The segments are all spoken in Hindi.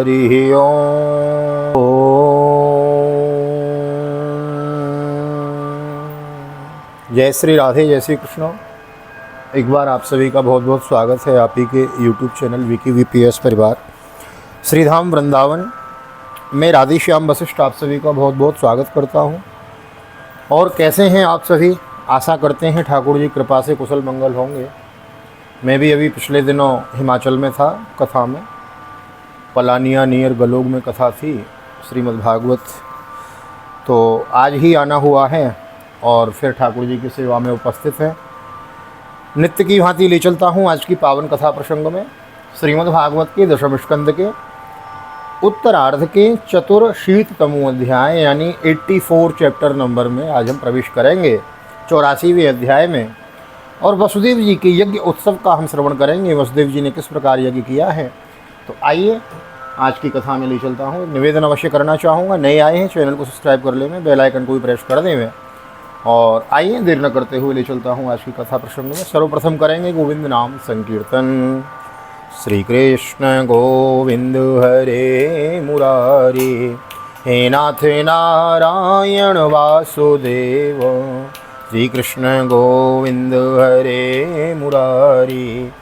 हरि ओम। जय श्री राधे, जय श्री कृष्ण। एक बार आप सभी का बहुत बहुत स्वागत है आप ही के YouTube चैनल विकी वीपीएस परिवार श्रीधाम वृंदावन। मैं राधेश्याम वशिष्ठ आप सभी का बहुत बहुत स्वागत करता हूं। और कैसे हैं आप सभी? आशा करते हैं ठाकुर जी कृपा से कुशल मंगल होंगे। मैं भी अभी पिछले दिनों हिमाचल में था, कथा में, पलानिया नियर गलोग में कथा थी श्रीमद् भागवत। तो आज ही आना हुआ है और फिर ठाकुर जी की सेवा में उपस्थित है। नित्य की भांति ले चलता हूँ आज की पावन कथा प्रसंग में। श्रीमद् भागवत के दशम स्कंद के उत्तरार्ध के चतुर्शीततमो अध्याय यानी 84 चैप्टर नंबर में आज हम प्रवेश करेंगे, 84वें अध्याय में। और वसुदेव जी के यज्ञ उत्सव का हम श्रवण करेंगे। वसुदेव जी ने किस प्रकार यज्ञ किया है। तो आइए आज की कथा में ले चलता हूँ। निवेदन अवश्य करना चाहूँगा, नए आए हैं चैनल को सब्सक्राइब कर ले में, बेल आइकन को भी प्रेस कर दें में। और आइए देर न करते हुए ले चलता हूँ आज की कथा प्रसंग में। सर्वप्रथम करेंगे गोविंद नाम संकीर्तन। श्री कृष्ण गोविंद हरे मुरारी, हे नाथ नारायण वासुदेव। श्री कृष्ण गोविंद हरे मुरारी,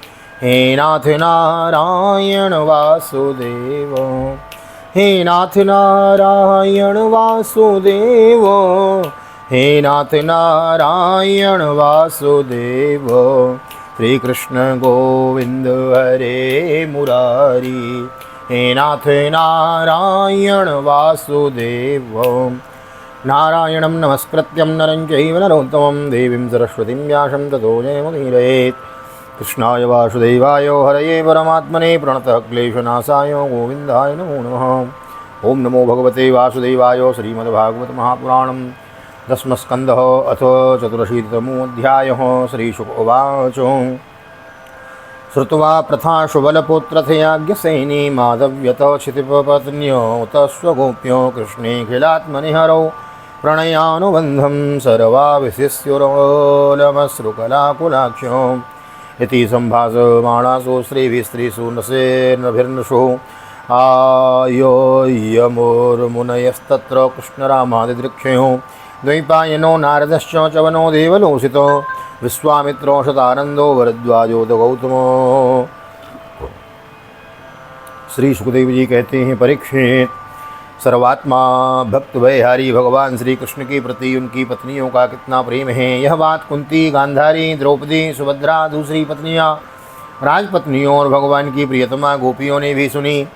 हे नाथ नारायण वासुदेव। हे नाथ नारायण वासुदेव, हे नाथ नारायण वासुदेव। श्री कृष्ण गोविंद हरे मुरारी, हे नाथ नारायण वासुदेव। नारायणं नमस्कृत्यं नरं चैव नरोत्तमं देवीं सरस्वतीं व्यासं ततो जयमुदीरयेत्। कृष्णाय वासुदेवाय हरये परमात्मने प्रणतः क्लेशनाशाय गोविन्दाय नमो नमः। ओं नमो भगवते वासुदेवाय। श्रीमद्भागवत महापुराणं दशमस्कन्धः अथ चतुरशीततमोऽध्यायः। श्रीशुक उवाच। श्रुत्वा प्रथा शुबलपुत्रथयाज्ञसेनी माधव्यतः क्षितिपत्न्यो तस्वगोप्यो कृष्णेऽखिलात्मनिहरौ प्रणयानुबन्धं सर्वाविशिष्योरलमश्रुकलाकुलाख्यो। इति सम्भाषमाणासु श्रीभिस्त्रीषु नसेर्नभिर्नशो आयोयमुर्मुनयस्तत्र कृष्णरामादिदृक्षयो। द्वैपायनो नारदश्च च्यवनो देवलोसितो विश्वामित्रो शतानंदो वरद्वाजो गौतमो। श्री सुखदेव जी कहते हैं, परीक्षित, सर्वात्मा भक्त भयहारी भगवान श्री कृष्ण के प्रति उनकी पत्नियों का कितना प्रेम है। यह बात कुंती, गांधारी, द्रौपदी, सुभद्रा, दूसरी पत्नियां, राजपत्नियों और भगवान की प्रियतमा गोपियों ने भी सुनी।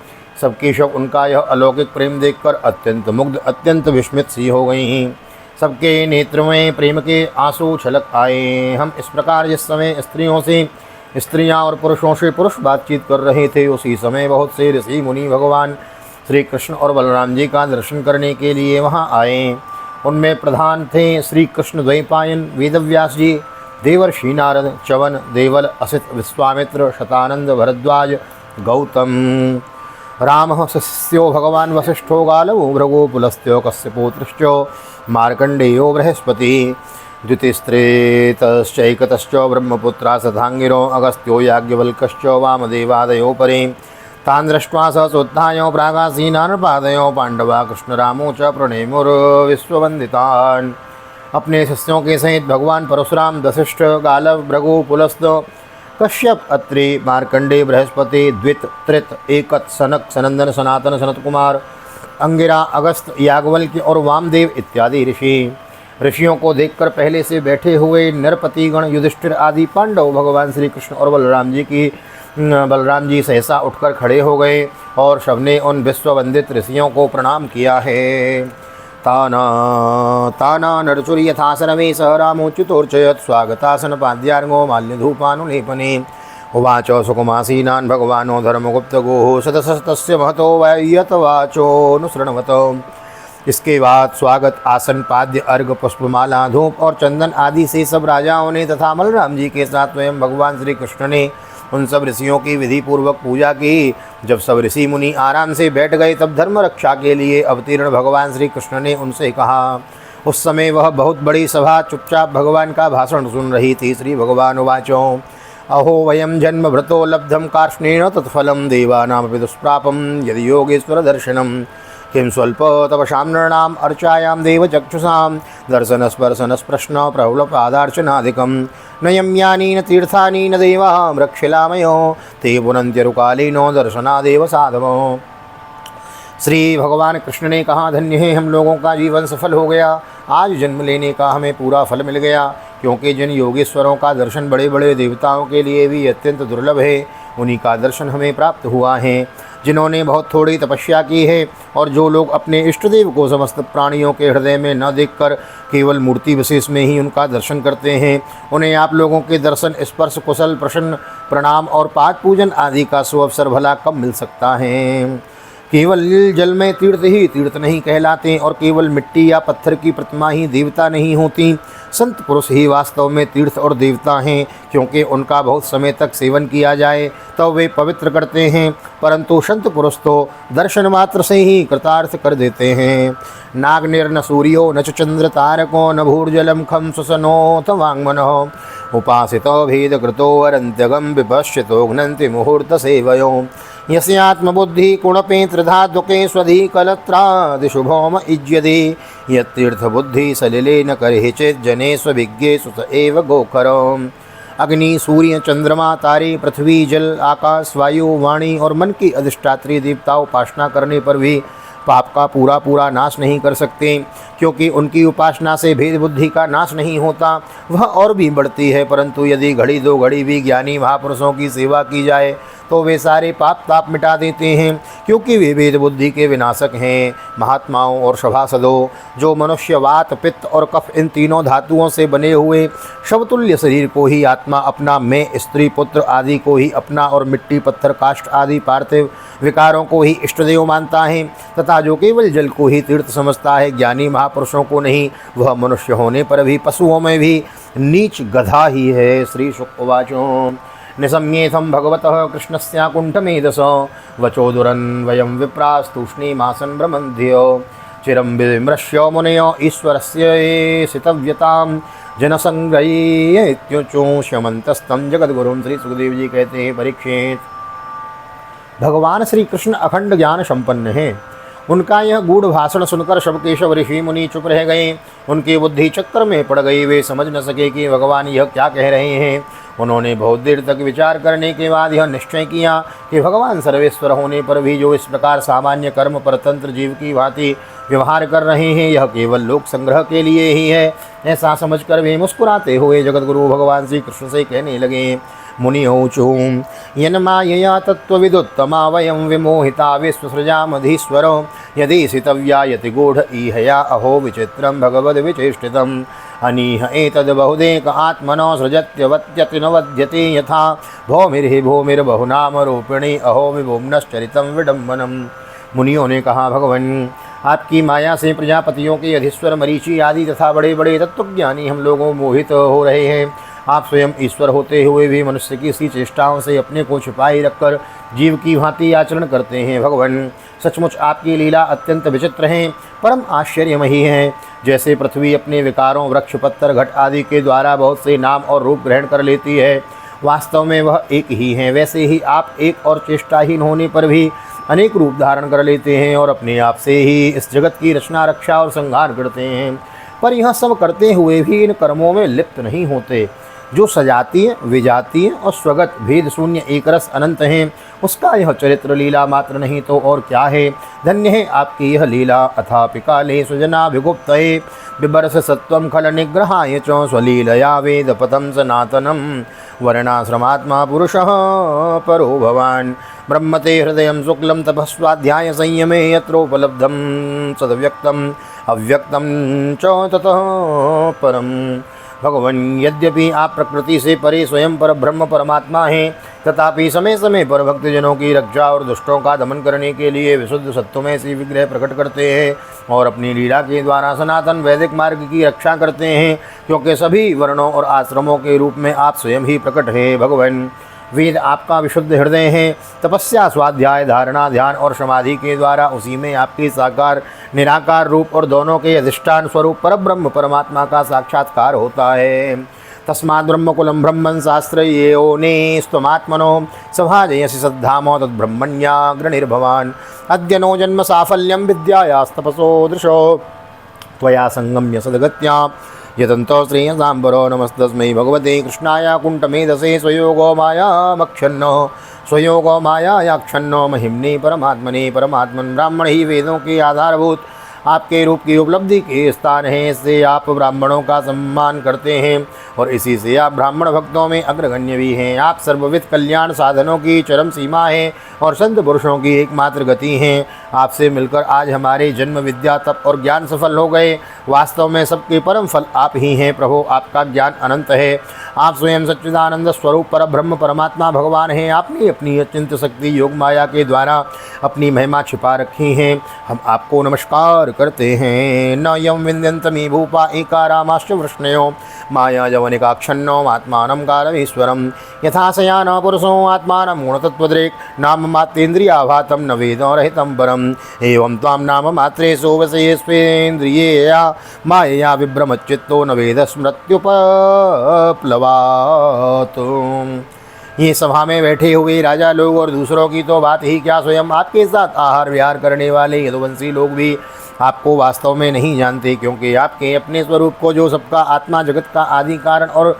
सबके सब उनका यह अलौकिक प्रेम देखकर अत्यंत मुग्ध, अत्यंत विस्मित सी हो गई। सबके नेत्र में प्रेम के आंसू छलक आए। हम इस प्रकार जिस समय स्त्रियों से स्त्रियां और पुरुषों से पुरुष बातचीत कर रहे थे, उसी समय बहुत से ऋषि मुनि भगवान श्री कृष्ण और बलराम जी का दर्शन करने के लिए वहां आए। उनमें प्रधान थे श्री कृष्ण द्वैपायन, वेदव्यास जी, देवर्षि नारद, च्यवन, देवल, असित, विश्वामित्र, शतानंद, भरद्वाज, गौतम। राम शिष्यो भगवान वसिष्ठो गालवो भृगो पुलस्त्यो कश्यपोत्रश्च मार्कंडेयो बृहस्पति। द्वितीस्त्रेतश्चैकतश्च ब्रह्मपुत्रा सधांगिरो अगस्त्यो याज्ञवल्क्यश्च वामदेवादयो परे। तान् दृष्ट्वा स सोत्थाय प्रागासीनान्पादयो पांडवा कृष्णरामो च प्रणेमुर्विश्ववन्दितान्। अपने शिष्यों के सहित भगवान परशुराम, वसिष्ठ, गालव, भृगु, पुलस्त, कश्यप, अत्रि, मार्कंडे, बृहस्पति, द्वित, त्रित, एकत, सनक, सनंदन, सनातन, सनत कुमार, अंगिरा, अगस्त, याज्ञवल्क्य और वामदेव इत्यादि ऋषियों को देखकर पहले से बैठे हुए नरपतिगण, युधिष्ठिर आदि पांडव भगवान श्री कृष्ण और बलराम जी सहसा उठकर खड़े हो गए और सबने उन विश्ववंदित ऋषियों को प्रणाम किया है। ताना नरचुर यथा सर्वे स रामोच्युतोर्चयत् स्वागतासन पाद्यार्गो माल्यधूपानुलेपने। उवाच सुकुमासीनान् भगवानो धर्मगुप्तगोः सतसस्तस्य महतो वयतवाचोऽनुसृण्वत। इसके बाद स्वागत आसन, पाद्य, अर्घ, पुष्पमाला, धूप और चंदन आदि से सब राजाओं ने तथा बलराम जी के साथ स्वयं भगवान श्री कृष्ण ने उन सब ऋषियों की विधि पूर्वक पूजा की। जब सब ऋषि मुनि आराम से बैठ गए तब धर्म रक्षा के लिए अवतीर्ण भगवान श्री कृष्ण ने उनसे कहा। उस समय वह बहुत बड़ी सभा चुपचाप भगवान का भाषण सुन रही थी। श्री भगवान उवाचो। अहो वयं जन्मभृतो लब्धं कार्ष्णेन तत्फलं देवानामपि दुष्प्रापं यदि योगेश्वर दर्शनं किं स्वल्प तपसां नृणाम् अर्चायां देवचक्षुषां दर्शनस्पर्शनस्प्रश्न प्रहुलपादार्चनादिकं नयं यानि न तीर्थानि न देवा रक्षिलामयो ते पुनन्त्यरुकालीनो दर्शनादेव साधवो। श्री भगवान कृष्ण ने कहा, धन्य है हम लोगों का जीवन सफल हो गया, आज जन्म लेने का हमें पूरा फल मिल गया, क्योंकि जिन योगेश्वरों का दर्शन बड़े बड़े देवताओं के लिए भी अत्यंत दुर्लभ है, उन्हीं का दर्शन हमें प्राप्त हुआ है। जिन्होंने बहुत थोड़ी तपस्या की है और जो लोग अपने इष्ट देव को समस्त प्राणियों के हृदय में न देखकर केवल मूर्ति विशेष में ही उनका दर्शन करते हैं, उन्हें आप लोगों के दर्शन, स्पर्श, कुशल, प्रसन्न, प्रणाम और पाठ पूजन आदि का सुअवसर भला कब मिल सकता है। केवल जल में तीर्थ ही तीर्थ नहीं कहलाते और केवल मिट्टी या पत्थर की प्रतिमा ही देवता नहीं होती। संत पुरुष ही वास्तव में तीर्थ और देवता हैं, क्योंकि उनका बहुत समय तक सेवन किया जाए तो वे पवित्र करते हैं, परंतु संत पुरुष तो दर्शन मात्र से ही कृतार्थ कर देते हैं। नाग्निर्न सूर्यो न च चंद्र तारको न भूर्जलम खम सुसनोथ वाङ्मनो उपासितो भेदकृतो अरन्त्यगं विपश्यतो घ्नन्ति मुहूर्त सेवयो यस्यात्मबुद्धि कुणपेत्रधात्वके स्वधिकलत्रादिशुभोम इज्यते यत्तीर्थबुद्धि सलिलेन करहि चेत् जने स्वभिज्ञे सुत एव गोखरो। अग्नि, सूर्य, चंद्रमा, तारे, पृथ्वी, जल, आकाश, वायु, वाणी और मन की अधिष्ठात्री देवता उपासना करने पर भी पाप का पूरा नाश नहीं कर सकते, क्योंकि उनकी उपासना से भेद बुद्धि का नाश नहीं होता, वह और भी बढ़ती है। परंतु यदि घड़ी दो घड़ी भी ज्ञानी महापुरुषों की सेवा की जाए तो वे सारे पाप ताप मिटा देते हैं, क्योंकि वे भेद बुद्धि के विनाशक हैं। महात्माओं और सभासदों, जो मनुष्य वात, पित्त और कफ इन तीनों धातुओं से बने हुए शवतुल्य शरीर को ही आत्मा अपना, मैं, स्त्री, पुत्र आदि को ही अपना और मिट्टी, पत्थर, काष्ठ आदि पार्थिव विकारों को ही इष्टदेव मानता है, तथा जो केवल जल को ही तीर्थ समझता है, ज्ञानी महापुरुषों को नहीं, वह मनुष्य होने पर भी पशुओं में भी नीच गधा ही है। श्री शुक उवाचो निशम्येथं भगवतः कृष्णस्याकुण्ठमेधस वचोदुरन् वयं विप्रास्तूष्णीमासन् ब्रह्मन्ध्यो चिरं विमृश्य मुनयो ईश्वरस्य सितव्यतां जनसंग्रहे इत्युच्यमन्तस्तं जगद्गुरुं। श्री सुखदेव जी कहते हैं, परीक्षित, भगवान श्री कृष्ण अखंड ज्ञान संपन्न है। उनका यह गूढ़ भाषण सुनकर शबकेशव ऋषि मुनि चुप रह गए। उनकी बुद्धि चक्कर में पड़ गई, वे समझ न सके कि भगवान यह क्या कह रहे हैं। उन्होंने बहुत देर तक विचार करने के बाद यह निश्चय किया कि भगवान सर्वेश्वर होने पर भी जो इस प्रकार सामान्य कर्म परतंत्र जीव की भांति व्यवहार कर रहे हैं, यह केवल लोक संग्रह के लिए ही है। ऐसा समझकर वे मुस्कुराते हुए जगतगुरु भगवान श्री कृष्ण से कहने लगे, मुनियोचु यन्मायया तत्त्वविदुत्तमा वयं विमोहिता विश्वसृजामधीश्वरो यदि सितव्या यति गूढ़ ईहया अहो विचित्रं भगवद्विचेष्टितम् अनीह एतद् बहुदेक आत्मनो सृजत्यवत्यति न वध्यते यथा भौमिर्हि भूमिर्बहुनाम रूपिणी अहो विभुम्नश्चरितं विडम्बनम्। मुनियों ने कहा, भगवान, आपकी माया से प्रजापतियों के अधीश्वर मरीचि आदि तथा बड़े बड़े तत्वज्ञानी हम लोगों मोहित हो रहे हैं। आप स्वयं ईश्वर होते हुए भी मनुष्य की सी चेष्टाओं से अपने को छिपाए रखकर जीव की भांति आचरण करते हैं। भगवान, सचमुच आपकी लीला अत्यंत विचित्र है, परम आश्चर्यमयी है। जैसे पृथ्वी अपने विकारों, वृक्ष, पत्थर, घट आदि के द्वारा बहुत से नाम और रूप ग्रहण कर लेती है, वास्तव में वह एक ही है, वैसे ही आप एक और चेष्टाहीन होने पर भी अनेक रूप धारण कर लेते हैं और अपने आप से ही इस जगत की रचना, रक्षा और संहार करते हैं। पर यह सब करते हुए भी इन कर्मों में लिप्त नहीं होते। जो सजातीय, विजातीय और स्वगत भेद शून्य एक रस अनंत हैं, उसका यह चरित्र लीला मात्र नहीं तो और क्या है। धन्य है आपकी यह लीला। अथापि काले सुजनाभिगुप्तये बिबर्ष सत्वं खल निग्रहाय च स्वलीलया वेदपथं सनातनं वर्णाश्रमात्मा पुरुषः परो भवान् ब्रह्मते हृदयं शुक्लं तपस्वाध्याय संयमे यत्रोपलब्धं सद्व्यक्तम् अव्यक्तं च ततः परम्। भगवान, यद्यपि आप प्रकृति से परे स्वयं पर ब्रह्म परमात्मा हैं, तथापि समय समय पर भक्तजनों की रक्षा और दुष्टों का दमन करने के लिए विशुद्ध सत्वमय सी विग्रह प्रकट करते हैं और अपनी लीला के द्वारा सनातन वैदिक मार्ग की रक्षा करते हैं, क्योंकि सभी वर्णों और आश्रमों के रूप में आप स्वयं ही प्रकट हैं। भगवान, वेद आपका विशुद्ध हृदय है। तपस्या, स्वाध्याय, धारणा, ध्यान और समाधि के द्वारा उसी में आपके साकार, निराकार रूप और दोनों के अधिष्ठान स्वरूप परब्रह्म परमात्मा का साक्षात्कार होता है। तस्माद् ब्रह्मकुलं ब्रह्मन् शास्त्र ये योनिस्त्वमात्मनो सभाजयसि सद्धाम तद्ब्रह्मण्याग्रणिर्भवान् अद्य नो जन्म साफल्यं विद्यायास्तपसो दृशो त्वया संगम्य सद्गत्या यतन्तो श्रेयसाम्बरो नमस्तस्मै भगवते कृष्णाय कुण्ठमेधसे स्वयोगो मायामक्षन्नो स्वयोगो मायायाक्षन्नो महिम्ने परमात्मने परमात्मन ब्राह्मण ही वेदों के आधारभूत आपके रूप की उपलब्धि के स्थान हैं। इससे आप ब्राह्मणों का सम्मान करते हैं और इसी से आप ब्राह्मण भक्तों में अग्रगण्य भी हैं। आप सर्वविध कल्याण साधनों की चरम सीमा हैं और संत पुरुषों की एकमात्र गति हैं। आपसे मिलकर आज हमारे जन्म विद्या तप और ज्ञान सफल हो गए। वास्तव में सबके परम फल आप ही हैं प्रभु। आपका ज्ञान अनंत है। आप स्वयं सच्चिदानंद स्वरूप पर ब्रह्म परमात्मा भगवान हैं। आपने अपनी अचिंत्य शक्ति योग माया के द्वारा अपनी महिमा छिपा रखी हैं। हम आपको नमस्कार करते हैं। न यम विन्द्यन्तमी भूपा एकारामाश्च वृष्णयो माया जवनिकाक्षन्नो आत्मानं कालमीश्वरं यथा शयान पुरुषो आत्मानं गुणतत्त्वदृक् नाम मात्रेन्द्रियाभातं न वेदो रहितं परम् एवं त्वां नाम मात्रेषु वशयेष्वेन्द्रियेया मायया विभ्रमच्चित्तो न वेद स्मृत्युपप्लवात्। ये सभा में बैठे हुए राजा लोग और दूसरों की तो बात ही क्या, स्वयं आपके साथ आहार विहार करने वाले यदुवंशी लोग भी आपको वास्तव में नहीं जानते, क्योंकि आपके अपने स्वरूप को जो सबका आत्मा जगत का आदि कारण और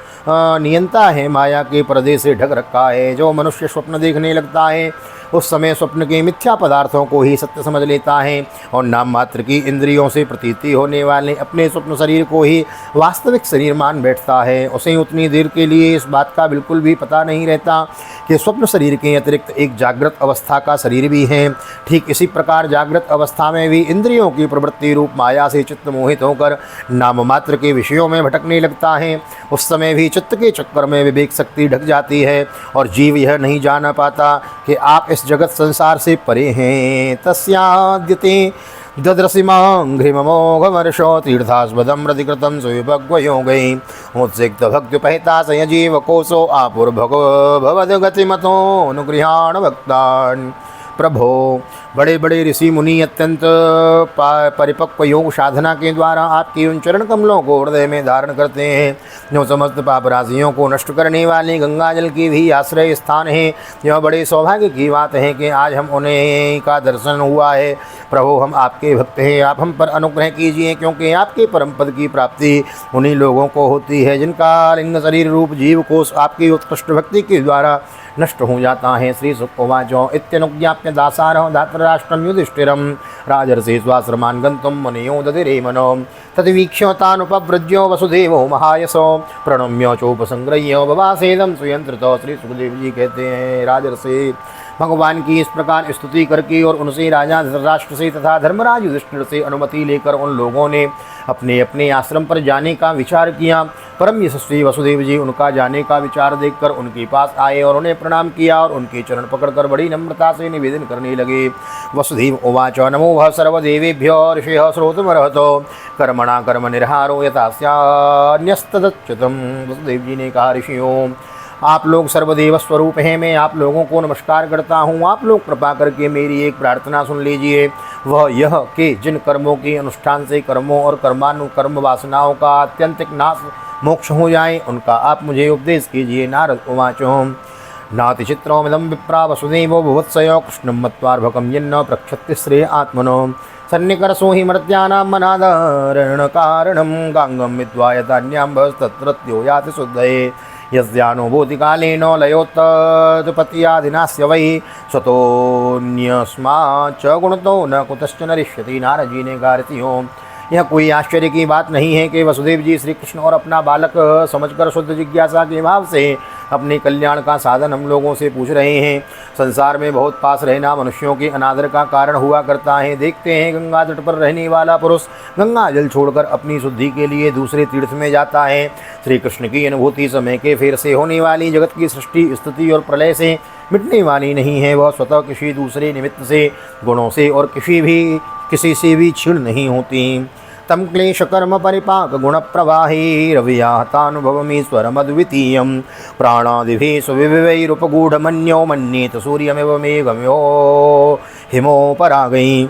नियंता है माया के पर्दे से ढक रखा है। जो मनुष्य स्वप्न देखने लगता है उस समय स्वप्न के मिथ्या पदार्थों को ही सत्य समझ लेता है और नाम मात्र की इंद्रियों से प्रतीति होने वाले अपने स्वप्न शरीर को ही वास्तविक शरीर मान बैठता है। उसे उतनी देर के लिए इस बात का बिल्कुल भी पता नहीं रहता कि स्वप्न शरीर के अतिरिक्त एक जागृत अवस्था का शरीर भी है। ठीक इसी प्रकार जागृत अवस्था में भी इंद्रियों की प्रवृत्ति रूप माया से चित्त मोहित होकर नाम मात्र के विषयों में भटकने लगता है। उस समय भी चित्त के चक्कर में विवेक शक्ति ढक जाती है और जीव यह नहीं जान पाता कि आप इस जगत संसार से परे हैं। तस्याद्यते ददृशिमाघ्रिमोघवर्षो तीर्थास्पदं प्रतिकृतं सुविभग्वयोगै उत्सिक्त भक्त्युपहिता संजीव कोशो आपुर्भगवद्गतिमतो अनुगृहाण भक्तान्। प्रभो, बड़े बड़े ऋषि मुनि अत्यंत परिपक्व योग साधना के द्वारा आपकी उन चरण कमलों को हृदय में धारण करते हैं जो समस्त पाप राशियों को नष्ट करने वाले गंगा जल की भी आश्रय स्थान है। यह बड़े सौभाग्य की बात है कि आज हम उन्हें का दर्शन हुआ है। प्रभु, हम आपके भक्त हैं, आप हम पर अनुग्रह कीजिए, क्योंकि आपके परम पद की प्राप्ति उन्हीं लोगों को होती है जिनका लिंग शरीर रूप जीव कोश आपकी उत्कृष्ट भक्ति के द्वारा नष्ट हो जाता है। श्री सुखवाचो इत्यनुज्ञाप्य दासारः धातराष्ट्रं युधिष्ठिरं राजर्षि स्वाश्रमान् गन्तुं मुनयो दधिरे मनो तद्वीक्ष्य तानुपव्रज्यो वसुदेवो महायसो प्रणम्य चोपसंग्रह्य बवासेदं सुयंत्रितो। श्री सुखदेव जी कहते हैं, राजर्षि भगवान की इस प्रकार स्तुति करके और उनसे राजा धृतराष्ट्र से तथा धर्मराज युधिष्ठिर से अनुमति लेकर उन लोगों ने अपने अपने आश्रम पर जाने का विचार किया। परम यशस्वी वसुदेव जी उनका जाने का विचार देखकर उनके पास आए और उन्हें प्रणाम किया और उनके चरण पकड़कर बड़ी नम्रता से निवेदन करने लगे। वसुदेव उवाच नमो वः सर्वदेवेभ्यो ऋषयः श्रोतुमर्हतो कर्मणा कर्म निर्हारो यथास्यान्यस्तदच्युतम्। वसुदेव जी ने कहा, ऋषियों, आप लोग सर्वदेव स्वरूप हैं, मैं आप लोगों को नमस्कार करता हूँ। आप लोग कृपा करके मेरी एक प्रार्थना सुन लीजिए, वह यह कि जिन कर्मों के अनुष्ठान से कर्मों और कर्मानुकर्म वासनाओं का आत्यंतिक नाश मोक्ष हो जाए, उनका आप मुझे उपदेश कीजिए। नारद उवाचो नातिचित्रोमिदं विप्रा वसुदेवो भुवत्सयो कृष्णं मत्वार्भकं यन्न प्रक्षत्ति श्रेय आत्मनो सन्निकरसो हि मर्त्यानां मनादारणकारणं गांगं विद्वा यथान्याम्भस्तत्रत्यो याति शुद्धये यस्यानुभूतिकालेन लयोत्तपत्यादिनास्य वै स्वतोऽन्यस्माच्च गुणतो न कुतश्च नरिष्यति। नारद जी ने कहा, ऋषियों, यह कोई आश्चर्य की बात नहीं है कि वसुदेव जी श्री कृष्ण और अपना बालक समझकर शुद्ध जिज्ञासा के भाव से अपने कल्याण का साधन हम लोगों से पूछ रहे हैं। संसार में बहुत पास रहना मनुष्यों के अनादर का कारण हुआ करता है। देखते हैं, गंगा तट पर रहने वाला पुरुष गंगा जल छोड़कर अपनी शुद्धि के लिए दूसरे तीर्थ में जाता है। श्री कृष्ण की अनुभूति समय के फेर से होने वाली जगत की सृष्टि स्थिति और प्रलय से मिटने वाली नहीं है। वह स्वतः किसी दूसरे निमित्त से, गुणों से और किसी से भी क्षीण नहीं होती। तम क्लेश कर्म परिपाक गुण प्रवाही रवियाहतानुभवमीश्वरमद्वितीयं प्राणादिभिः सुविवैरुपगूढ़मन्यो मन्येत सूर्यमिव मेघम्यो हिमोपरागैः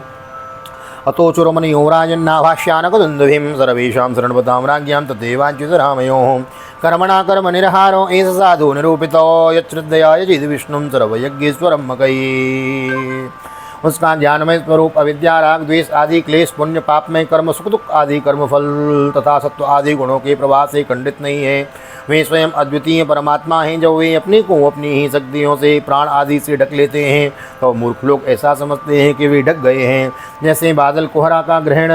अतोचुरमनियो राजन्नाभाष्यानकदुन्दुभिं सर्वेषां शरणपदां राज्ञां तदेवाच्युतरामयोः कर्मणा कर्मनिर्हारो एष साधु निरूपितो यच्छ्रद्धया यजिद विष्णुं सर्वयज्ञेश्वरं मकैः। उसका ज्ञानमय स्वरूप अविद्या राग द्वेष आदि क्लेश पुण्य पापमय कर्म सुख दुख आदि कर्म फल तथा सत्व आदि गुणों के प्रभाव से खंडित नहीं है। वे स्वयं अद्वितीय परमात्मा हैं। जब वे अपने को अपनी ही शक्तियों से प्राण आदि से ढक लेते हैं तो मूर्ख लोग ऐसा समझते हैं कि वे ढक गए हैं। जैसे बादल कोहरा का ग्रहण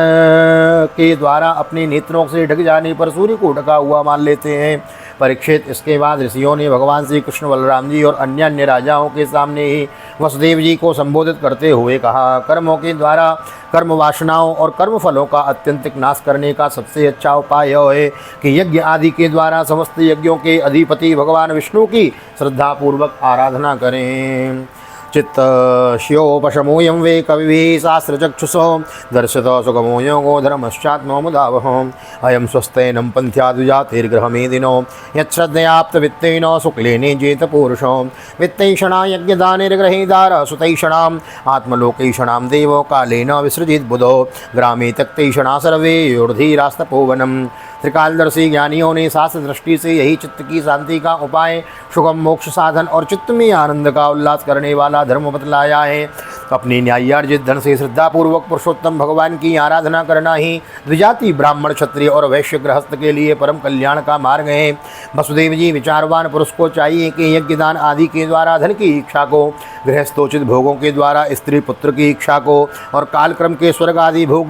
के द्वारा अपने नेत्रों से ढक जाने पर सूर्य को ढका हुआ मान लेते हैं। परीक्षित, इसके बाद ऋषियों ने भगवान श्री कृष्ण, बलराम जी और अन्य अन्य राजाओं के सामने ही वसुदेव जी को संबोधित करते हुए कहा, कर्मों के द्वारा कर्म वासनाओं और कर्म फलों का अत्यंतिक नाश करने का सबसे अच्छा उपाय यह है कि यज्ञ आदि के द्वारा समस्त यज्ञों के अधिपति भगवान विष्णु की श्रद्धापूर्वक आराधना करें। चित्तस्योपशमोऽयं वे कविभिः शास्त्रचक्षुषो दर्शितो सुगमो योगो धर्मश्चात्मो मुदावहो अयं स्वस्तेनं पन्थ्याद्विजातिर्गृहमेदिनो यच्छ्रद्धयाप्तवित्तेन शुक्लेने जेत पुरुषो वित्तैषणा यज्ञदानिर्गृहीदार सुतैषणाम् आत्मलोकैषणां देवो कालेन विसृजित बुधो ग्रामे तक्तैषणा सर्वे योर्धीरास्तपोवनम्। त्रिकालदर्शी ज्ञानियों ने शास्त्र दृष्टि से यही चित्त की शांति का उपाय, सुगम मोक्ष साधन और चित्त में आनंद का उल्लास करने वाला धर्म बतलाया है। अपनी न्यायार्जित धन से श्रद्धापूर्वक पुरुषोत्तम भगवान की आराधना करना ही द्विजाति ब्राह्मण क्षत्रिय और वैश्य गृहस्थ के लिए परम कल्याण का मार्ग है। वसुदेव जी, विचारवान पुरुष को चाहिए कि यज्ञ दान आदि के द्वारा धन की इच्छा को, गृहस्थोचित भोगों के द्वारा स्त्री पुत्र की इच्छा को और कालक्रम के स्वर्ग आदि भोग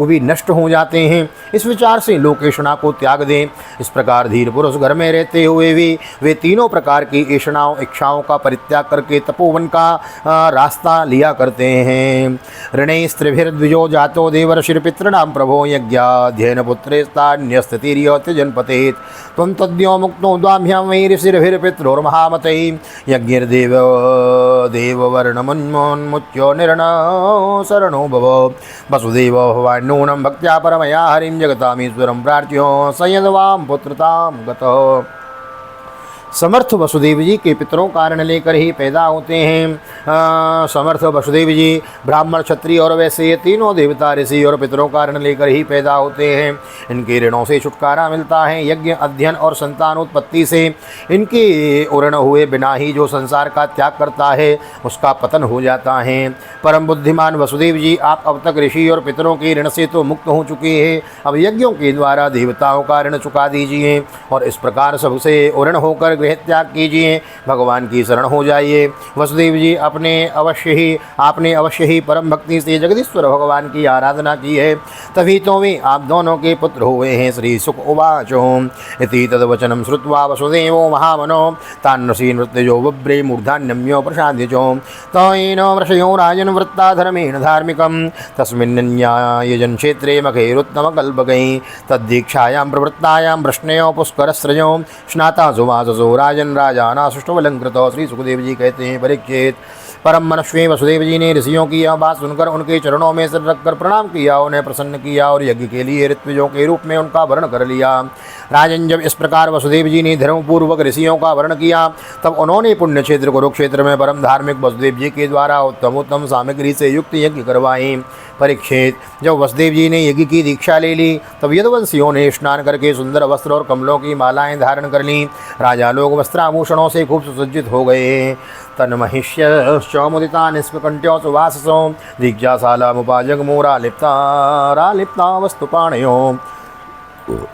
भी नष्ट हो जाते हैं। इस विचार से लोकेशना को त्याग दें। इस प्रकार धीर पुरुष घर में रहते हुए भी वे तीनों प्रकार की इच्छाओं का परित्याग करके तपोवन का रास्ता लिया करते हैं। ऋणे स्त्रिभिर्द्विजो जातो देवर्षिर्पितॄणां प्रभो यज्ञाध्ययन पुत्रेस्तान्यस्तिर्यते जनपतेत् त्वं तद्यो मुक्तो द्वाभ्यां वै ऋषिर्भिर्पितरोर्महामतैः यज्ञैर्देव देववर्णमन्मोन्मुच्यो निर्णो शरणो भव वसुदेव भवान् नूनं भक्त्या परमया हरिं जगतामीश्वरं प्रार्थ्यो संयदवां पुत्रतां गतः। समर्थ वसुदेव जी के पितरों का ऋण लेकर ही पैदा होते हैं। समर्थ वसुदेव जी ब्राह्मण क्षत्रिय और वैसे ये तीनों देवता ऋषि और पितरों का ऋण लेकर ही पैदा होते हैं। इनके ऋणों से छुटकारा मिलता है। यज्ञ अध्ययन और संतानोत्पत्ति से इनके ऋण हुए बिना ही जो संसार का त्याग करता है उसका पतन हो जाता है। परम बुद्धिमान वसुदेव जी, आप अब तक ऋषि और पितरों के ऋण से तो मुक्त हो चुके हैं। अब यज्ञों के द्वारा देवताओं का ऋण चुका दीजिए और इस प्रकार सबसे ऋण होकर गृह त्याग कीजिए, भगवान की शरण हो जाइए। वसुदेव जी, आपने अवश्य ही परम भक्ति से जगदीश्वर भगवान की आराधना की है, तभी तो वे आप दोनों के पुत्र हुए हैं। श्री सुक उवाचो इति तद्वचनं श्रुत्वा वसुदेवो महामनो तान्नसीन् मृत्युजो बभ्रे मूर्धान्यम्यो प्रशान्त्यचो तयेन वृषयो राजन् वृत्ता धर्मेण धार्मिकं तस्मिन्न्यायजन क्षेत्रे मखैरुत्तमकल्पकैः तद्दीक्षायां प्रवृत्तायां वृष्णयो पुष्करस्रजो स्नाता सुवाससो राजन राजाना सुष्टुवलंकृत। श्री सुखदेव जी कहते हैं, परीक्षित, परम मनस्वी वसुदेव जी ने ऋषियों की यह बात सुनकर उनके चरणों में सिर रखकर प्रणाम किया, उन्हें प्रसन्न किया और यज्ञ के लिए ऋत्विजों के रूप में उनका वर्ण कर लिया। राजन, जब इस प्रकार वसुदेव जी ने धर्मपूर्वक ऋषियों का वर्ण किया तब उन्होंने पुण्य क्षेत्र कुरुक्षेत्र में परम धार्मिक वसुदेव जी के द्वारा उत्तम सामग्री से युक्त यज्ञ करवाई। परीक्षित, जब वसुदेव जी ने यज्ञ की दीक्षा ले ली तब यदुवंशियों ने स्नान करके सुंदर वस्त्र और कमलों की मालाएं धारण कर लीं। राजा लोग वस्त्राभूषणों से खूब सुसज्जित हो गए। तन्महिष्यश्चमुदिता निष्पकंट्यो सुवाससो दीक्षाशालामुपाजगमो लिप्ता वस्तुपाणयो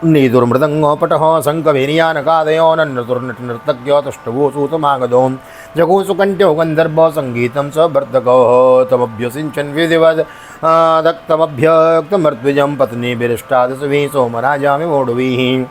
नीदुर्मृदंगोपटः शंखभेरियानकादयो नर्तक्यो तुष्टभो सूतमागधो जगोसुकंठ्यो गंधर्वो संगीतं स वर्तको तमभ्यसिंचन् विधिवद दक्तमभ्यक्तमर्त्विजं पत्नीभिरिष्टादशभिः सोमराजामिवोढुभिः।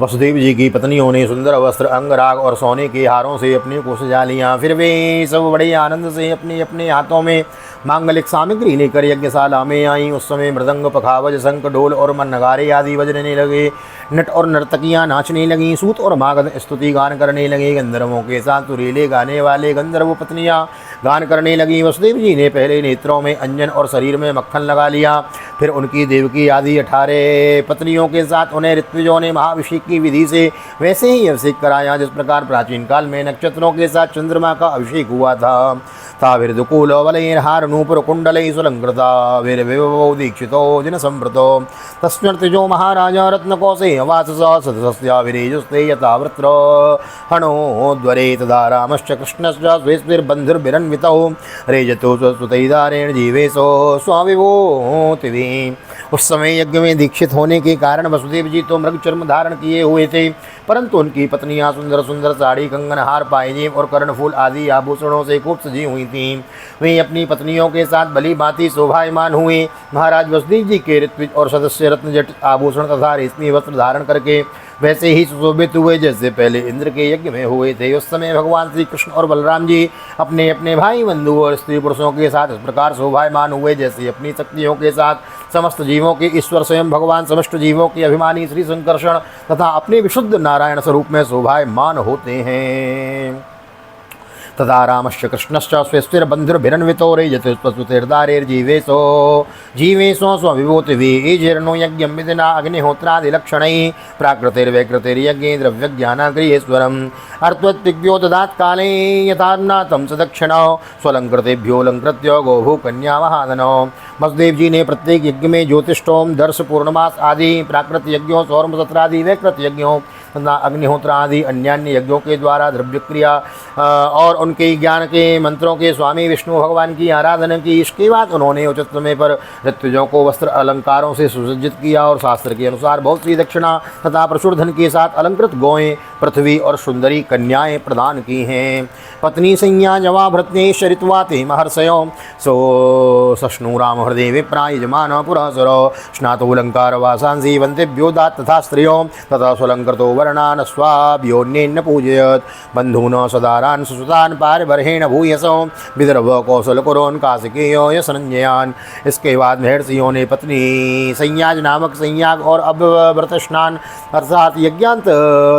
वसुदेव जी की पत्नियों ने सुंदर वस्त्र, अंगराग और सोने के हारों से अपने को सजा लिया। फिर वे सब बड़े आनंद से अपने अपने हाथों में मांगलिक सामग्री लेकर यज्ञशाला में आईं। उस समय मृदंग, पखावज, शंख, ढोल और नगारे आदि बजने लगे। नट और नर्तकियां नाचने लगीं। सूत और मागध स्तुति गान करने लगे। गंधर्वों के साथ सुरीले गाने वाले गंधर्व पत्नियां गान करने लगी। वसुदेव जी ने पहले नेत्रों में अंजन और शरीर में मक्खन लगा लिया। फिर उनकी देवकी आदि 18 पत्नियों के साथ उन्हें ऋत्विजों ने महाभिषेक की विधि से वैसे ही अभिषेक कराया जिस प्रकार प्राचीन काल में नक्षत्रों के साथ चंद्रमा का अभिषेक हुआ था। ताभिर्दुकूल वलैर्हार नूपुर कुंडलै सुलंकृता वीरविभवो दीक्षितो जिन संवृतो तस्मर्तिजो महाराजा रत्नकोशे वाससा सदस्या विरेजुस्ते यथा वृत्र हणोद्वरे तदा रामश्च कृष्णश्च स्वेस्विर्बन्धुर्भिरन्वितौ रेजतो स्वसुतैदारेण जीवेशो स्वाविभूतिभिः। उस समय यज्ञ में दीक्षित होने के कारण वसुदेव जी तो मृग चर्म धारण किए हुए थे, परंतु उनकी पत्नियां सुंदर सुंदर साड़ी, कंगन, हार, पायजेब और कर्णफूल आदि आभूषणों से खूब सजी हुई थीं। वे अपनी पत्नियों के साथ भली भांति शोभायमान हुए। महाराज वसुदेव जी के ऋत्विज और सदस्य रत्नजट आभूषण तथा रेशमी वस्त्र धारण करके वैसे ही सुशोभित हुए जैसे पहले इंद्र के यज्ञ में हुए थे। उस समय भगवान श्री कृष्ण और बलराम जी अपने अपने भाई बंधु और स्त्री पुरुषों के साथ इस प्रकार शोभायमान हुए जैसे अपनी शक्तियों के साथ समस्त जीवों के ईश्वर स्वयं भगवान समस्त जीवों के अभिमानी श्री संकर्षण तथा अपने विशुद्ध नारायण स्वरूप में शोभायमान होते हैं। तथा रामश्च कृष्णश्च स्वेस्विर्बन्धुर्भिरन्वितो रेजतुस्वसुतैर्दारैर्जीवेशो जीवेशो स्वविभूतिभिर्जीर्णो यज्ञं विधिना अग्निहोत्रादिलक्षणैः प्राकृतिर्वैकृतिर्यज्ञे द्रव्यज्ञानाक्रियेश्वरम् अर्थवत्तिज्ञो ददात् काले यथार्नातं सदक्षिणो स्वलंकृतेभ्योऽलंकृत्य गोभूकन्या महादनो। वसुदेव जी ने प्रत्येक यज्ञ में ज्योतिष्ठोम, दर्श, पूर्णमास आदि प्राकृत यज्ञों, सौरमसत्रादि वैकृत यज्ञों तथा अग्निहोत्र आदि अन्यान्य यज्ञों के द्वारा द्रव्य क्रिया और उनके ज्ञान के मंत्रों के स्वामी विष्णु भगवान की आराधना की। इसके बाद उन्होंने उचित समय पर ऋत्विजों को वस्त्र अलंकारों से सुसज्जित किया और शास्त्र के अनुसार बहुत सी दक्षिणा तथा प्रचुर धन के साथ अलंकृत गौएं, पृथ्वी और सुंदरी कन्याएं प्रदान की हैं। पत्नी संज्ञा जवा भृत्ने शरित्वा ते महर्षयो सो सष्णु राम हृदय विप्रा यजमान पुरःसरो स्नातोलंकार वासांसि वंदेभ्यो दात् तथा स्त्रियों तथा स्वलंकृतो वर्णान् स्वाभ्योन्येन पूजयत् बंधून् सदारान् सुसुतान् पारिबर्हेण भूयसो विदर्भ कौशल कुरोन् काशिकेयो यशरंजयान्। इसके बाद महर्षियों ने पत्नी संयाज नामक संयाग और अव्रत स्नान अर्थात यज्ञांत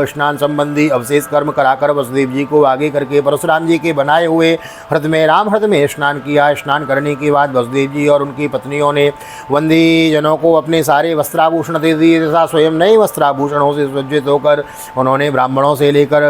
स्नान संबंधी अवशेष कर्म कराकर वसुदेव जी को आगे करके परशुराम जी के बनाए हुए हृद में राम हृद में स्नान किया। स्नान करने के बाद वसुदेव जी और उनकी पत्नियों ने वंदी जनों को अपने सारे वस्त्राभूषण दे दिए तथा स्वयं नए वस्त्राभूषणों से सज्जित होकर उन्होंने ब्राह्मणों से लेकर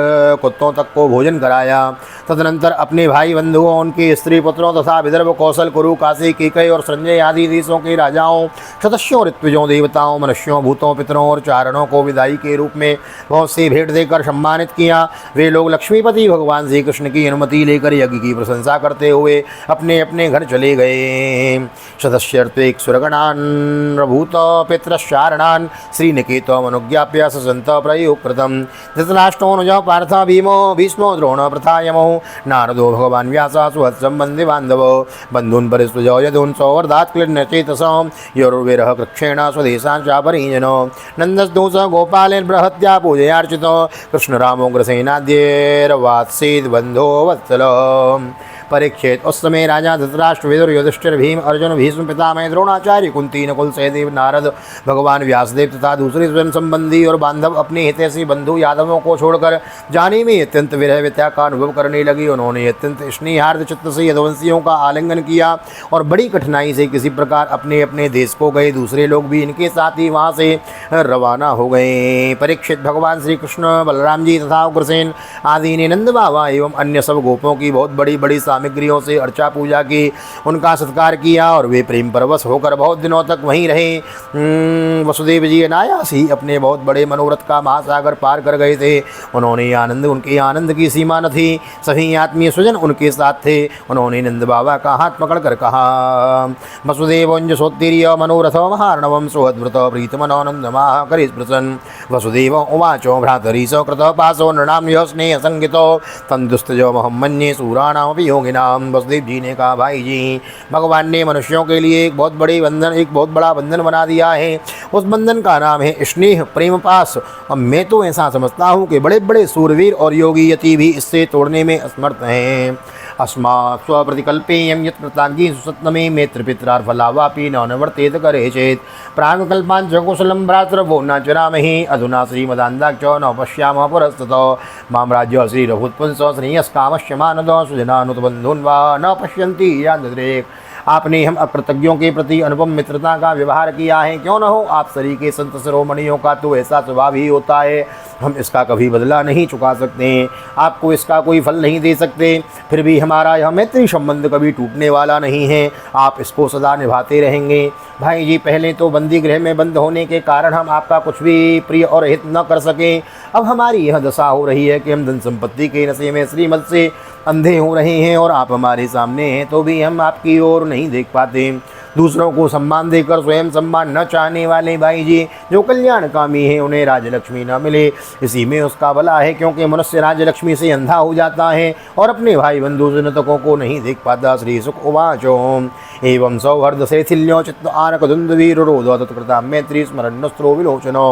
कुत्तों तक को भोजन कराया। तदनंतर अपने भाई बंधुओं, उनके स्त्री पुत्रों तथा विदर्भ, कौशल, कुरु, काशी, कीकई और संजय आदि देशों के राजाओं, सदस्यों, ऋत्विजों, देवताओं, मनुष्यों, भूतों, पितरों और चारणों को विदाई के रूप में बहुत सी भेंट देकर सम्मानित किया। वे लोग लक्ष्मीपति भगवान श्री कृष्ण की अनुमति लेकर यज्ञ की प्रशंसा करते हुए अपने अपने घर चले गए। सदस्यर्त्वेक सुरगणान् भूत पितृश्चारणान् श्रीनिकेतो अनुज्ञाप्य ससंत प्रयुक्तम् धृतराष्ट्रोऽनुज पार्थ भीमो भीष्मो द्रोण प्रथायमो नारदो भगवान् व्यासः सुहृत्सम्बन्धि बान्धवो बन्धून् परिस्पृजो यदून् सौवर्धात् क्लिन्नचेतसं योर्विरह कृक्षेण स्वदेशान् चापरिजनो नन्दस्तु स गोपालेर्बृहत्या पूजयार्चितो कृष्णरामोग्रसेनाद्यैर्वात्सीद् बन्धो वत्सलो। परीक्षित उस समय राजा धृतराष्ट्र, विदुर, युधिष्ठिर, भीम, अर्जुन, भीष्म पितामह, द्रोणाचार्य, कुंती, नकुल, सहदेव, नारद, भगवान व्यासदेव तथा दूसरे स्वयं संबंधी और बांधव अपने हितैषी बंधु यादवों को छोड़कर जाने में अत्यंत विरह व्यथा का अनुभव करने लगी। उन्होंने अत्यंत स्नेहार्द चित्त से यदुवंशियों का आलिंगन किया और बड़ी कठिनाई से किसी प्रकार अपने अपने देश को गए। दूसरे लोग भी इनके साथ ही वहाँ से रवाना हो गए। परीक्षित भगवान श्री कृष्ण, बलराम जी तथा उग्रसेन आदि ने नंद बाबा एवं अन्य सब गोपों की बहुत बड़ी बड़ी सामग्रियों से अर्चा पूजा की, उनका सत्कार किया और वे प्रेम परवश होकर बहुत दिनों तक वहीं रहे। वसुदेव जी अनायास ही अपने बहुत बड़े मनोरथ का महासागर पार कर गए थे। उन्होंने उनके आनंद की सीमा न थी। सभी आत्मीय स्वजन उनके साथ थे। उन्होंने नंद बाबा का हाथ पकड़कर कहा, वसुदेवोञ्जसोत्तीर्य मनोरथो महार्णवं सुहद्व्रत प्रीतमनोनन्दमाः करिस्पृशन् वसुदेव उवाचो भ्रातरीश कृतः पाशो नृणां यः स्नेह संगितो तन्दुस्तजो महं मन्ये सूराणामपि योगिनाम। वसुदेव जी ने कहा, भाई जी, भगवान ने मनुष्यों के लिए एक बहुत बड़ा बंधन बना दिया है। उस बंधन का नाम है स्नेह, प्रेम पास। और मैं तो ऐसा समझता हूँ कि बड़े बड़े सूरवीर और योगी यति भी इससे तोड़ने में असमर्थ हैं। अस्मात् स्वप्रतिकल्पेयं यत् कृताज्ञे सुसत्तमे मेत्रपित्रार्फलावापि न निवर्तेत करे चेत् प्रागकल्पान् च कुशलं भ्रातृभो न चरामहि अधुना श्रीमदान्दाक्ष न पश्यामः पुरस्ततो मां राज्य श्रीरभूत्पुंसः श्रेयस्कामश्च मानदो सुजनानुत बन्धून् वा न पश्यन्ति यादृक् आपने हम अकृतज्ञों के प्रति अनुपम मित्रता का व्यवहार किया है। क्यों न हो, आप सरी के संत शिरोमणियों का तो ऐसा स्वभाव ही होता है, हम इसका कभी बदला नहीं चुका सकते हैं, आपको इसका कोई फल नहीं दे सकते। फिर भी हमारा यह मैत्री संबंध कभी टूटने वाला नहीं है, आप इसको सदा निभाते रहेंगे। भाई जी, पहले तो बंदी गृह में बंद होने के कारण हम आपका कुछ भी प्रिय और हित न कर सकें। अब हमारी यह दशा हो रही है कि हम धन संपत्ति के नशे में श्रीमत से अंधे हो रहे हैं और आप हमारे सामने हैं तो भी हम आपकी ओर नहीं देख पाते। दूसरों को सम्मान देकर स्वयं सम्मान न चाहने वाले भाई जी जो कल्याणकामी हैं, उन्हें राजलक्ष्मी न मिले, इसी में उसका भला है, क्योंकि मनुष्य राजलक्ष्मी से अंधा हो जाता है और अपने भाई बंधु जनतकों को नहीं देख पाता। श्री सुक उवाचो एवं सौहर्द शैथिल्यो चित्त आनक दुंदवीर रोधो तत्कृता मैत्री स्मरण्यस्त्रो विलोचनो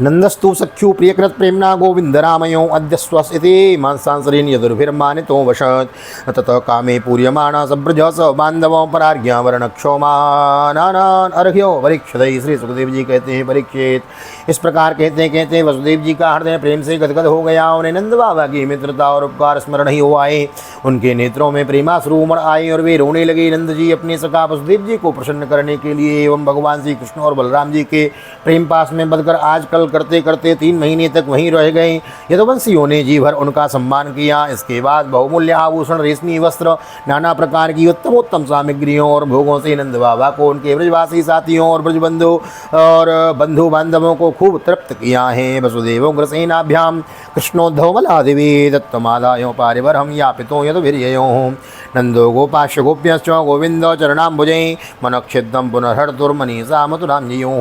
नंदस्तु सख्यु प्रियकृत प्रेमना गोविंद रामयो अद्य स्वस्ति मांसांसरीन यदुर्भिर्मानितो वशत ततः कामे पूर्यमाणा सब्रज स बांधवों परार्ज्ञा वर्णक्षोमानान अर्घ्यो परीक्षित। श्री सुखदेव जी कहते हैं, परीक्षित इस प्रकार कहते कहते वसुदेव जी का हृदय प्रेम से गदगद हो गया। उन्हें नंद बाबा की मित्रता और उपकार स्मरण ही हो आए, उनके नेत्रों में प्रेमाश्रु उमड़ आए और वे रोने लगे। नंद जी अपने सखा वसुदेव जी को प्रसन्न करने के लिए एवं भगवान श्री कृष्ण और बलराम जी के प्रेम पास में बदकर आजकल करते करते 3 महीने तक वहीं रह गए। यदुवंशियों ने जी भर उनका सम्मान किया। इसके बाद बहुमूल्य आभूषण, रेशमी वस्त्र, नाना प्रकार की उत्तमोत्तम सामग्रियों और भोगों से नंद बाबा को उनके ब्रजवासी साथियों और ब्रजबंधु और बंधु बांधवों को खूब तृप्त किया है। वसुदेव ग्रसेनाभ्याम कृष्णोद्धव बलादिवी दत्तमादायो पारिवरहम यापितो यदुभिर्ययो नंदो गोपाश गोप्यश्च गोविंद चरणाम्बुजै मनक्षिदम पुनर्हर्तुर्मनीषा मथुरांजयो।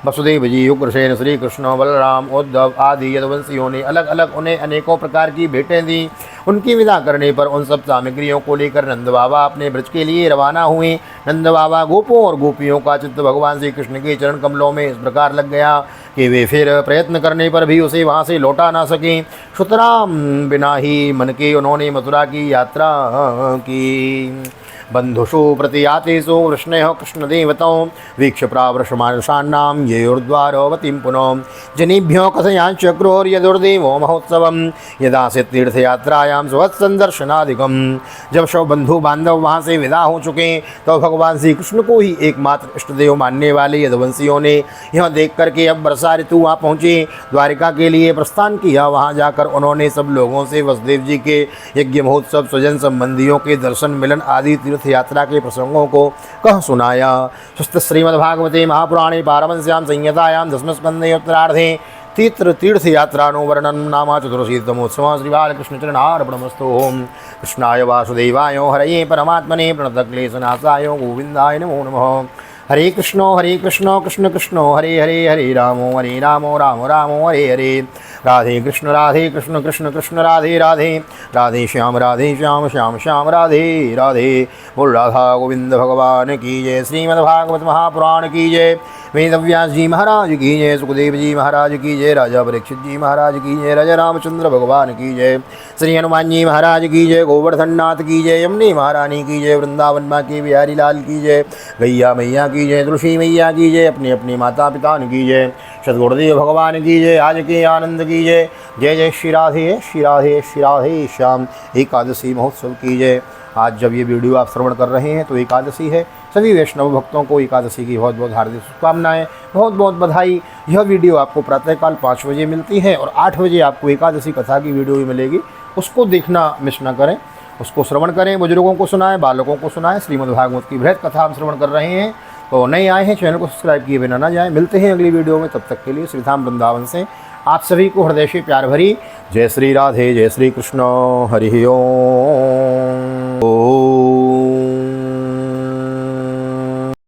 वसुदेव जी, उग्रसेन, श्री कृष्ण, बलराम, उद्धव आदि यदुवंशियों ने अलग अलग उन्हें अनेकों प्रकार की भेंटें दी। उनकी विदा करने पर उन सब सामग्रियों को लेकर नंद बाबा अपने ब्रज के लिए रवाना हुए। नंद बाबा गोपों और गोपियों का चित्त भगवान श्री कृष्ण के चरण कमलों में इस प्रकार लग गया कि वे फिर प्रयत्न करने पर भी उसे वहाँ से लौटा ना सकें। सुतराम बिना ही मन के उन्होंने मथुरा की यात्रा की। बंधुषु प्रतियातेषु वृष्णेः कृष्णदेवतौ वीक्ष्य प्रावृषमानशान्नां येयोर्द्वारवतीं पुनः जनेभ्यो कथयांचक्रोर्यदुर्देवो महोत्सवं यदासीत् तीर्थयात्रायां स्वत्संदर्शनादिकं। जब सब बंधु बांधव वहाँ से विदा हो चुके तो भगवान श्री कृष्ण को ही एकमात्र इष्टदेव मानने वाले यदुवंशियों ने यह देख करके अब वर्षा ऋतु वहाँ पहुँचे, द्वारिका के लिए प्रस्थान किया। वहाँ जाकर उन्होंने सब लोगों से वसुदेव जी के यज्ञ महोत्सव, स्वजन संबंधियों के दर्शन मिलन आदि तीर्थ यात्रा के प्रसंगों को कह सुनाया। सुस्त श्रीमद्भागवते महापुराणे पारमहंस्यां संहितायां 10वें स्कंधे उत्तरार्धे तीर्थ यात्रानो वर्णन नाम चतुर्शीतमोत्सव। श्री बालकृष्ण चरणार्पणमस्तु। ओम कृष्णाय वासुदेवाय हरये परमात्मने प्रणतक्लेशनाशाय गोविंदाय नमो नमः। हरे कृष्णो कृष्ण कृष्णो हरे हरे, हरे रामो राम रामो हरे हरे। राधे कृष्ण कृष्ण कृष्ण राधे राधे, राधे श्याम श्याम श्याम राधे राधे। बोल राधा गोविंद भगवान की जय। श्रीमद्भागवत महापुराण की जय। वेदव्यास जी महाराज की जय। सुखदेव जी महाराज की जय। राजा परीक्षित जी महाराज की जय। राजा रामचंद्र भगवान की जय। श्री हनुमान जी महाराज की जय। गोवर्धन नाथ की जय। यमुनी महारानी की जय। वृंदावन माँ के बिहारी लाल की जय। गैया मैया की जय। तुलसी मैया की जय। अपने अपने माता पिता की जय। सद्गुरुदेव भगवान की जय। आज के आनंद की जय। जय जय श्री राधे श्री राधे श्री राधे श्याम। एकादशी महोत्सव की जय। आज जब ये वीडियो आप श्रवण कर रहे हैं तो एकादशी है। सभी वैष्णव भक्तों को एकादशी की बहुत बहुत हार्दिक शुभकामनाएं, बहुत बहुत बधाई। यह वीडियो आपको प्रातःकाल 5 बजे मिलती है और 8 बजे आपको एकादशी कथा की वीडियो भी मिलेगी। उसको देखना मिस ना करें, उसको श्रवण करें, बुजुर्गों को सुनाएं, बालकों को सुनाएं। श्रीमद्भागवत की बृहद कथा हम श्रवण कर रहे हैं, तो नए आए हैं चैनल को सब्सक्राइब किए बिना ना जाएं। मिलते हैं अगली वीडियो में, तब तक के लिए श्रीधाम वृंदावन से आप सभी को हृदय से प्यार भरी जय श्री राधे, जय श्री कृष्ण, हरि ओम।